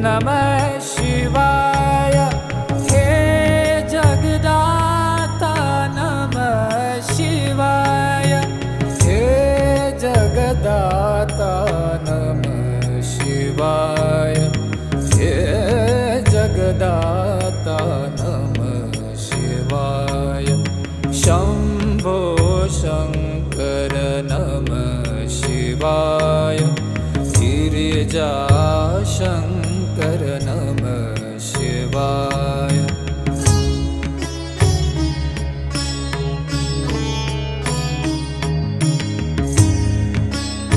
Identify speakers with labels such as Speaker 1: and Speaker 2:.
Speaker 1: नमः शिवाय। हे जगदाता नमः शिवाय। हे जगदाता नमः शिवाय। हे जगदाता नमः शिवाय। शंभो शंकर नमः शिवाय। गिरिजा शंकर